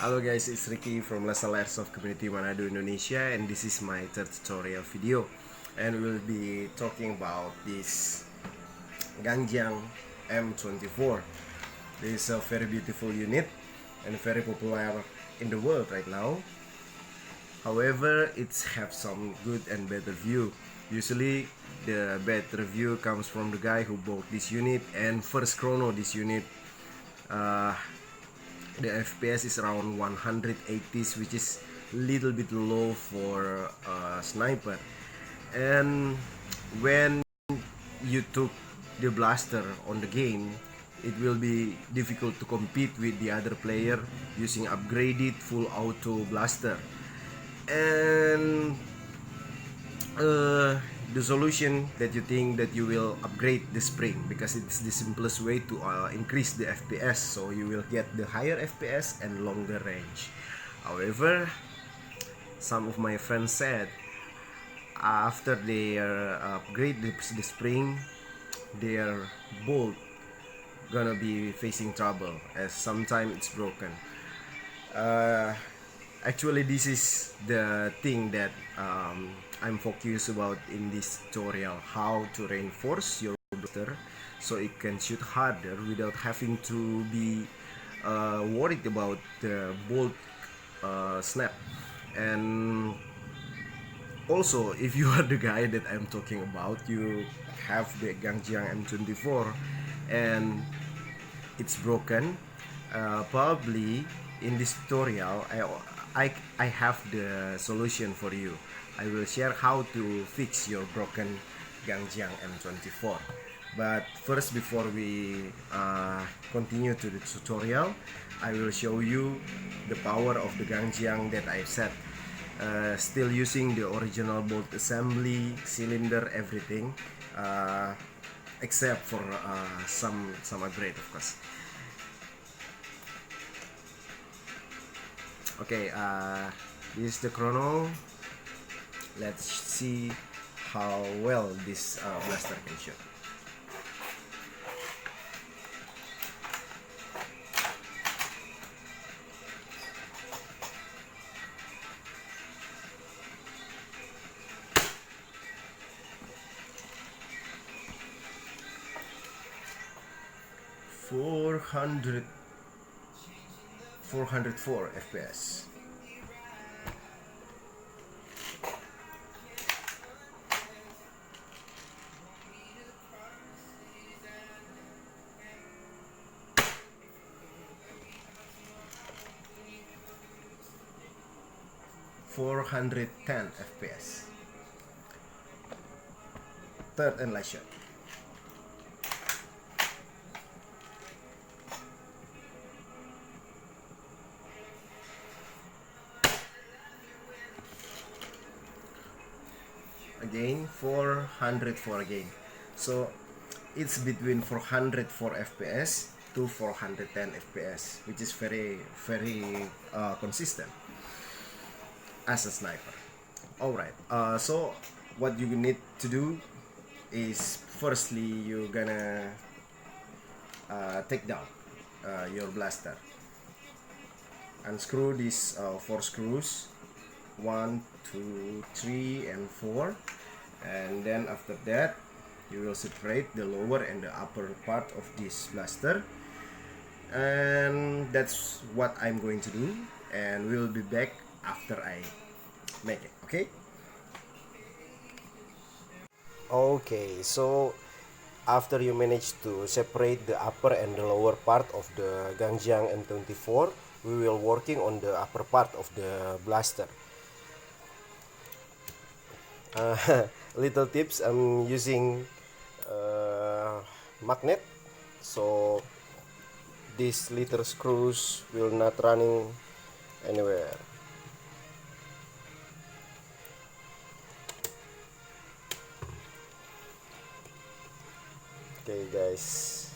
Hello guys, it's Ricky from Lesal Airsoft Community Manado, Indonesia, and this is my third tutorial video. And we'll be talking about this Gangjiang M24. This is a very beautiful unit and very popular in the world right now. However, it's have some good and bad review. Usually, the bad review comes from the guy who bought this unit and first chrono this unit. The FPS is around 180s, which is little bit low for a sniper. And when you took the blaster on the game, it will be difficult to compete with the other player using upgraded full auto blaster. And the solution that you think that you will upgrade the spring, because it's the simplest way to increase the FPS, so you will get the higher FPS and longer range. However, some of my friends said after they upgrade the spring, their bolt gonna be facing trouble as sometimes it's broken. uh, Actually, this is the thing that I'm focused about in this tutorial: how to reinforce your blaster so it can shoot harder without having to be worried about the bolt snap. And also, if you are the guy that I'm talking about, you have the Gangjiang M24 and it's broken, probably in this tutorial I have the solution for you. I will share how to fix your broken Gangjiang M24. But first, before we continue to the tutorial, I will show you the power of the Gangjiang that I set. Still using the original bolt assembly, cylinder, everything, except for some upgrade, of course. Okay, this is the chrono. Let's see how well this blaster can shoot. Four hundred 404 FPS. $410 FPS. Third and last shot. Again 404 again. So it's between 404 FPS to 410 FPS, which is very consistent as a sniper. Alright, so what you need to do is, firstly, you're gonna take down your blaster. Unscrew these 4 screws, 1, 2, 3, and 4, and then after that you will separate the lower and the upper part of this blaster. And that's what I'm going to do, and we'll be back after I make it. Okay, so after you manage to separate the upper and the lower part of the Gangjiang M24, we will working on the upper part of the blaster. Little tips: I'm using magnet, so these little screws will not running anywhere. Okay guys,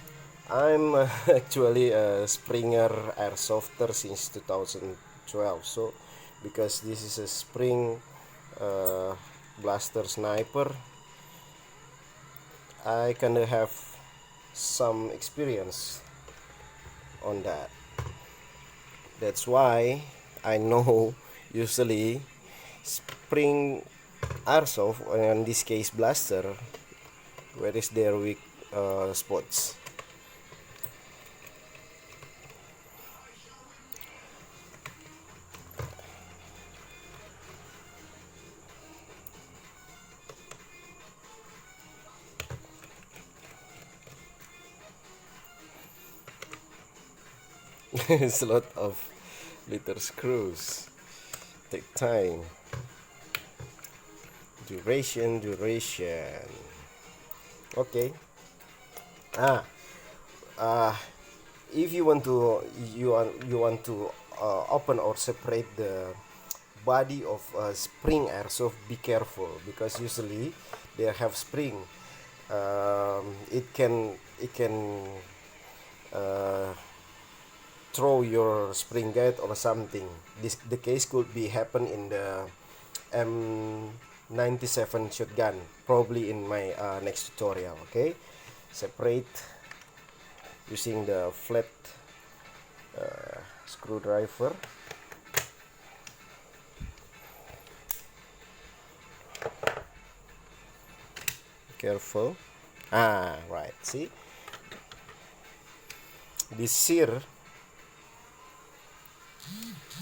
I'm actually a Springer airsofter since 2012. So because this is a spring blaster sniper, I kinda have some experience on that. That's why I know usually spring airsoft, in this case blaster, where is their weak spots. It's a lot of little screws. Take time. Duration. Okay. Ah, uh, if you want to open or separate the body of a spring airsoft, be careful because usually they have spring. It can uh, throw your spring gate or something. The case could be happen in the M97 shotgun, probably in my next tutorial. Okay, separate using the flat screwdriver. Careful. Right. See, this sear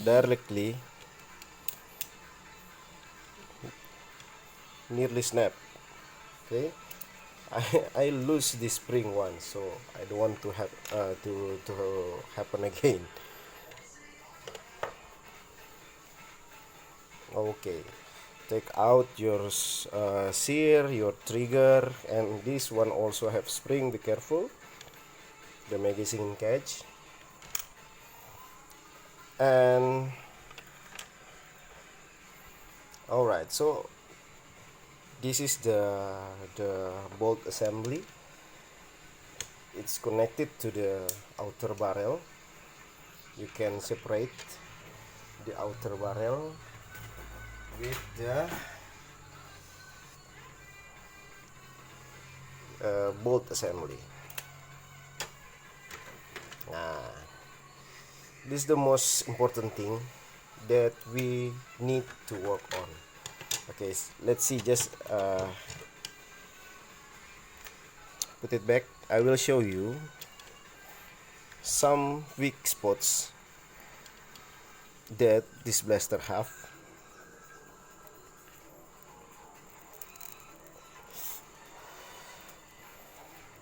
directly nearly snap. Okay, I lose this spring once, so I don't want to have to happen again. Okay, take out your sear, your trigger, and this one also have spring. Be careful. The magazine catch, and all right. So this is the bolt assembly. It's connected to the outer barrel. You can separate the outer barrel with the bolt assembly. This is the most important thing that we need to work on. Okay, let's see. Just put it back. I will show you some weak spots that this blaster have.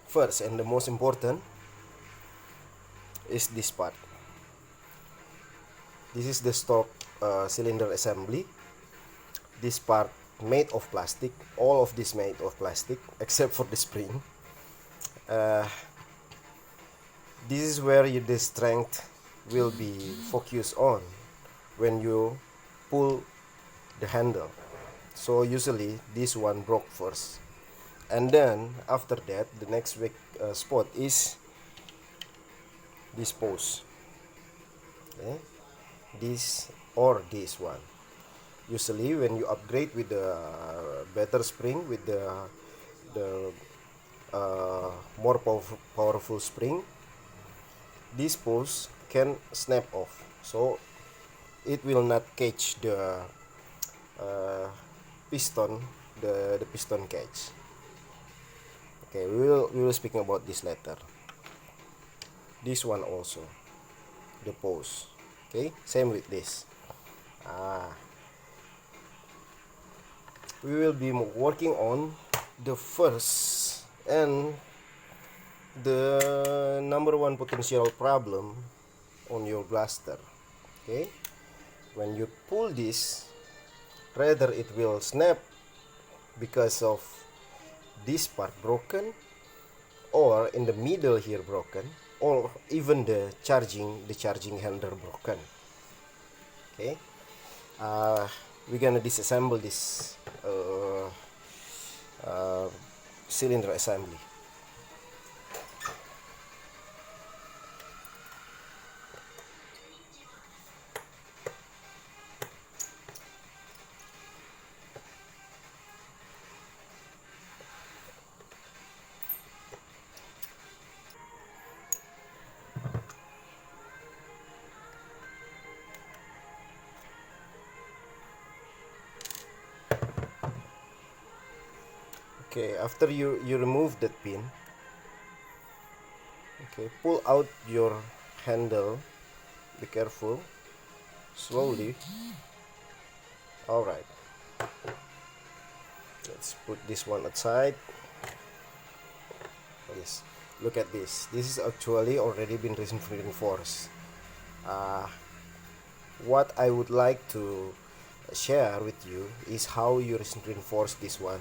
First and the most important is this part. This is the stock cylinder assembly. This part made of plastic. All of this made of plastic except for the spring. This is where the strength will be focused on when you pull the handle. So usually this one broke first, and then after that the next weak spot is this post. Okay? This or this one. Usually when you upgrade with the better spring, with the more powerful spring, this post can snap off, so it will not catch the piston, the piston catch. Okay, we will speaking about this later. This one also, the post. Okay, same with this. We will be working on the first and the number one potential problem on your blaster. Okay, when you pull this, rather it will snap because of this part broken, or in the middle here broken, or even the charging handle broken. Okay, we're gonna disassemble this cylinder assembly. Okay, after you remove that pin, okay, pull out your handle. Be careful, slowly. All right, let's put this one aside. Yes, look at this. This is actually already been reinforced. uh, what I would like to share with you is how you reinforce this one.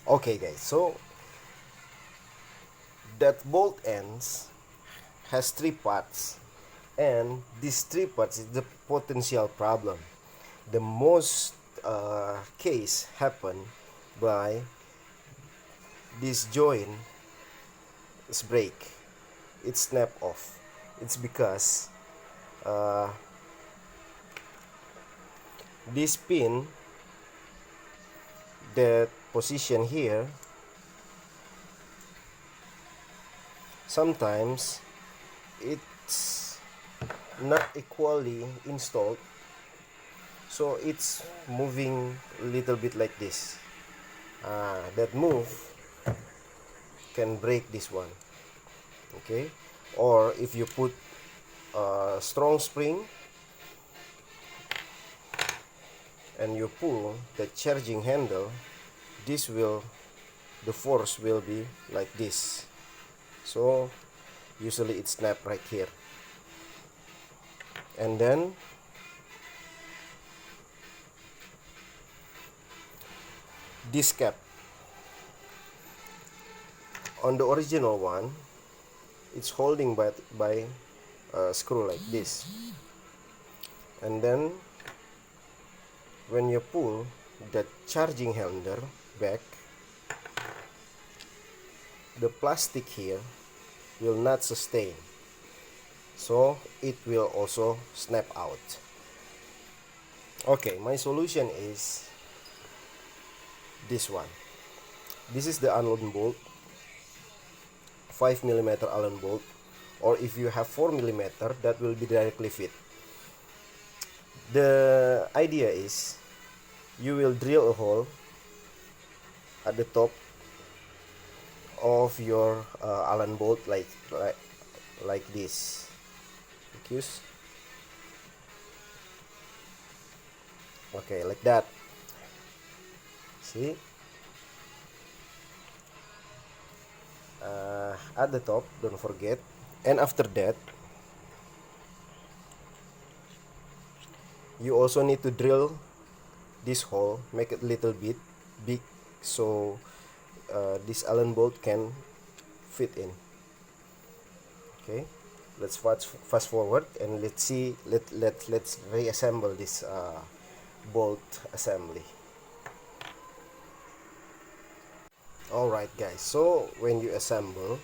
Okay guys, so that bolt ends has three parts, and these three parts is the potential problem. The most case happen by this joint is break, it snap off. It's because uh, this pin that position here sometimes it's not equally installed, so it's moving a little bit like this. That move can break this one. Okay, or if you put a strong spring and you pull the charging handle, the force will be like this. So usually it snap right here, and then this cap on the original one, it's holding by a screw like this, and then when you pull the charging handle back, the plastic here will not sustain, so it will also snap out. Okay, my solution is this one. This is the Allen bolt, 5mm Allen bolt, or if you have 4mm, that will be directly fit. The idea is you will drill a hole at the top of your Allen bolt like this. Okay, like that. See, at the top, don't forget. And after that, you also need to drill this hole, make it a little bit big, so this Allen bolt can fit in. Okay, let's fast forward and let's see. Let's reassemble this bolt assembly. Alright guys, so when you assemble,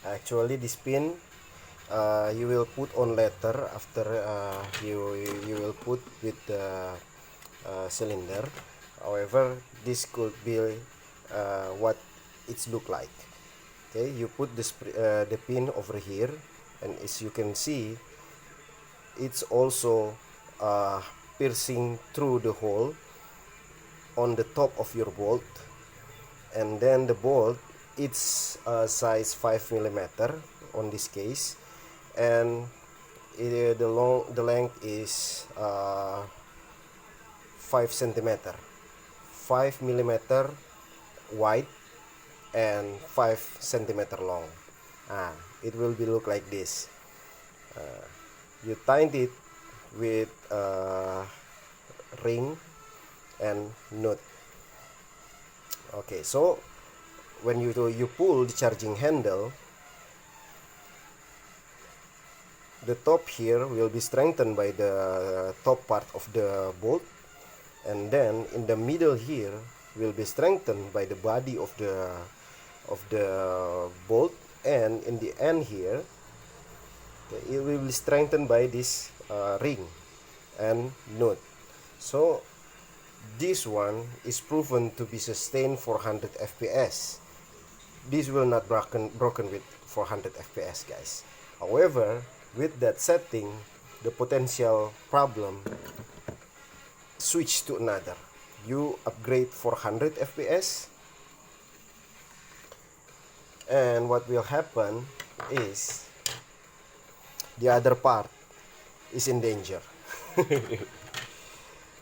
actually this pin you will put on later after you will put with the cylinder. However, this could be what it's look like. Okay, you put the pin over here, and as you can see, it's also piercing through the hole on the top of your bolt. And then the bolt, it's size 5mm on this case, and the length is 5cm, 5mm wide and 5cm long. It will be look like this. You tighten it with ring and nut. Okay, so when you pull the charging handle, the top here will be strengthened by the top part of the bolt, and then in the middle here will be strengthened by the body of the bolt, and in the end here it will be strengthened by this ring and nut. So this one is proven to be sustained for 100 fps. This will not broken with 400 fps, guys. However, with that setting, the potential problem switch to another. You upgrade for 100 fps, and what will happen is the other part is in danger.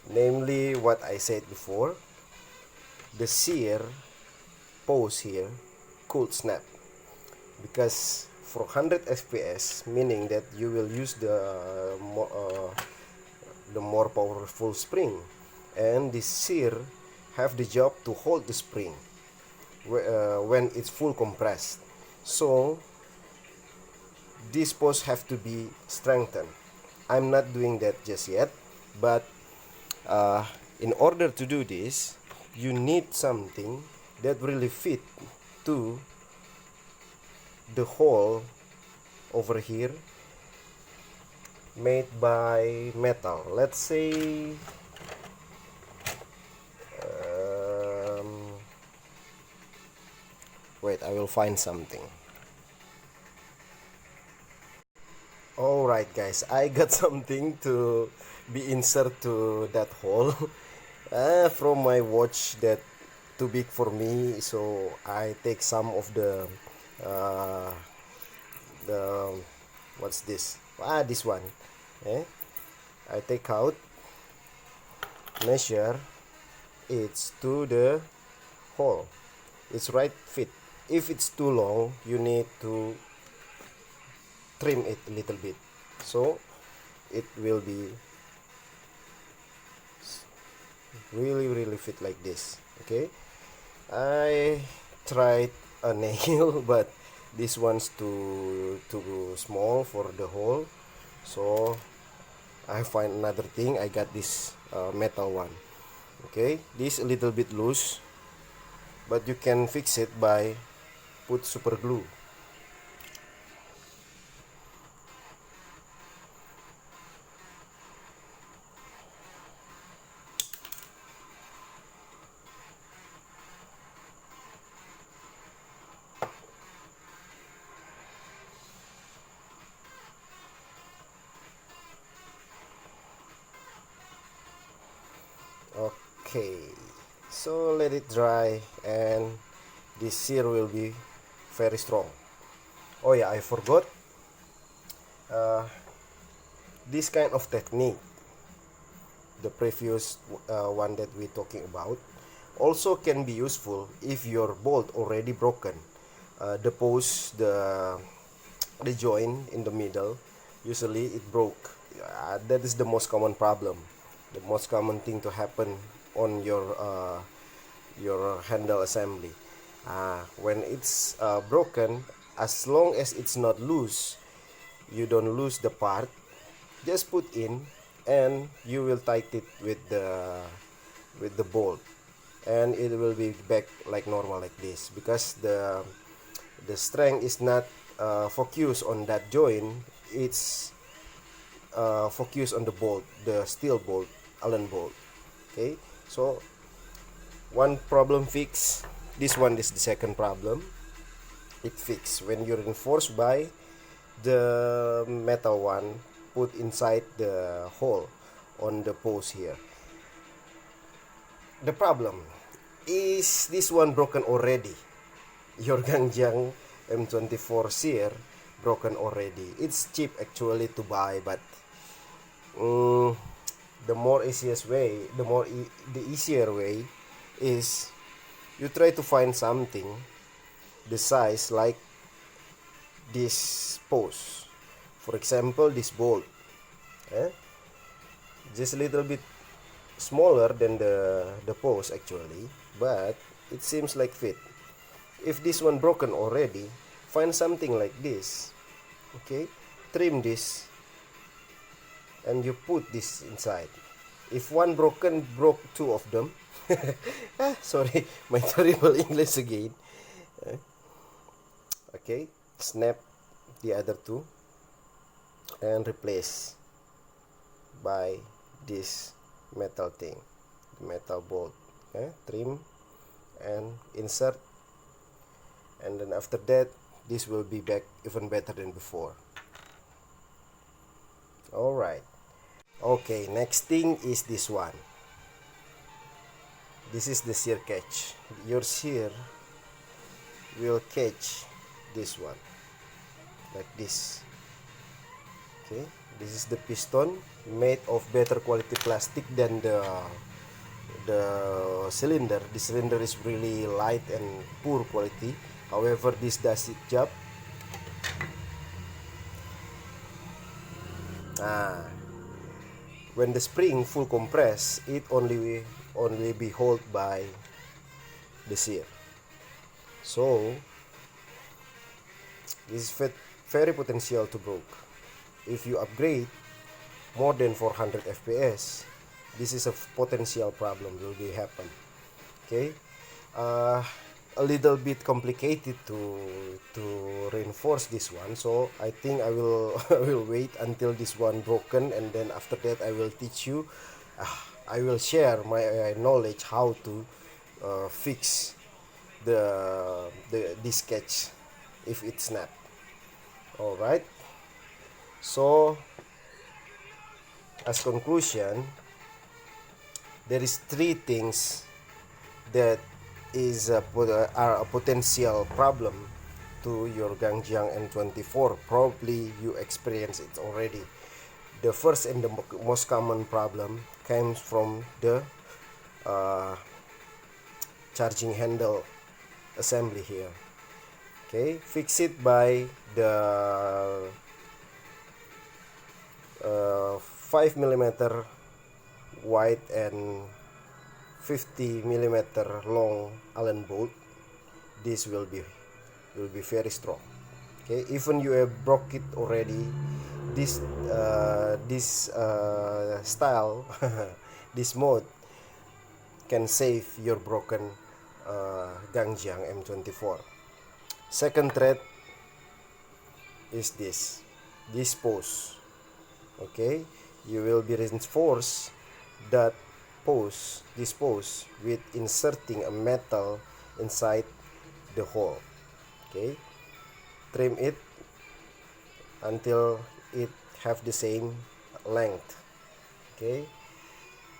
Namely, what I said before, the sear pose here could snap, because for 100 fps, meaning that you will use the more powerful spring, and this sear have the job to hold the spring when it's full compressed. So this pose have to be strengthened. I'm not doing that just yet, but in order to do this, you need something that really fit to the hole over here, made by metal. Let's say wait, I will find something. Alright guys, I got something to be insert to that hole from my watch that too big for me, so I take some of the what's this? This one. I take out, measure it's to the hole. It's right fit. If it's too long, you need to trim it a little bit, so it will be really fit like this. Okay, I tried a nail but this one's too small for the hole, so I find another thing. I got this metal one. Okay, this a little bit loose, but you can fix it by put super glue. Okay, so let it dry, and this sear will be very strong. Oh yeah, I forgot, this kind of technique, the previous one that we're talking about, also can be useful if your bolt already broken. The post, the joint in the middle, usually it broke. That is the most common problem, the most common thing to happen on your handle assembly. When it's broken, as long as it's not loose, you don't lose the part, just put in and you will tighten it with the bolt, and it will be back like normal like this, because the strength is not focused on that joint. It's focused on the bolt, the steel bolt, Allen bolt. Okay, so one problem fixed. This one is the second problem. It fixed when you reinforce by the metal one put inside the hole on the post here. The problem is this one broken already. Your Gangjiang M24 Sear broken already. It's cheap actually to buy, but the more easiest way, the easier way is you try to find something the size like this post. For example, this bolt, just a little bit smaller than the post actually, but it seems like fit. If this one broken already, find something like this, okay, trim this and you put this inside. If one broken, broke two of them. Sorry, my terrible English again. Okay, snap the other two and replace by this metal thing, metal bolt. Trim and insert, and then after that this will be back even better than before. Alright, okay, next thing is this one. This is the Sear Catch. Your sear will catch this one like this. Okay, this is the piston made of better quality plastic than the cylinder. The cylinder is really light and poor quality, however this does its job. When the spring full compress, it only be held by the sear. So this is very potential to broke. If you upgrade more than 400 fps, this is a potential problem will be happen. Okay, a little bit complicated to reinforce this one, so I think I will I will wait until this one broken, and then after that I will teach you. I will share my knowledge how to fix this catch if it snap. All right, so as conclusion, there is three things that are a potential problem to your Gangjiang M24. Probably you experience it already. The first and the most common problem comes from the charging handle assembly here. Okay, fix it by the 5mm wide and 50mm long Allen bolt. This will be very strong. Okay, even you have broke it already, this style this mode can save your broken Gangjiang M24. Second thread is this post. Okay, you will be reinforce that this post with inserting a metal inside the hole. Okay, trim it until it have the same length. Okay,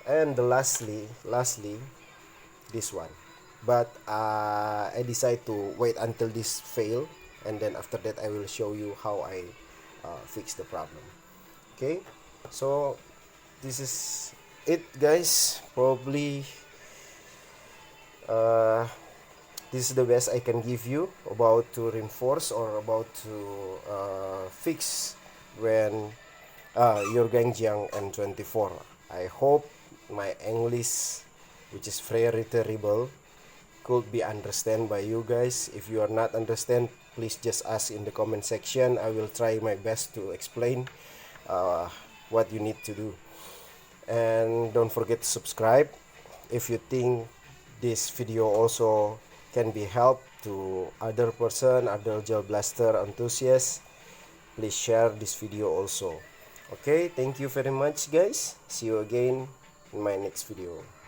and lastly this one, but I decide to wait until this fail, and then after that I will show you how I fix the problem. Okay, so this is it, guys. Probably this is the best I can give you about to reinforce or about to fix when your Gangjiang M24. I hope my English, which is very terrible, could be understand by you guys. If you are not understand, please just ask in the comment section. I will try my best to explain what you need to do. And don't forget to subscribe. If you think this video also can be help to other person, other gel blaster enthusiasts, please share this video also. Okay, thank you very much, guys. See you again in my next video.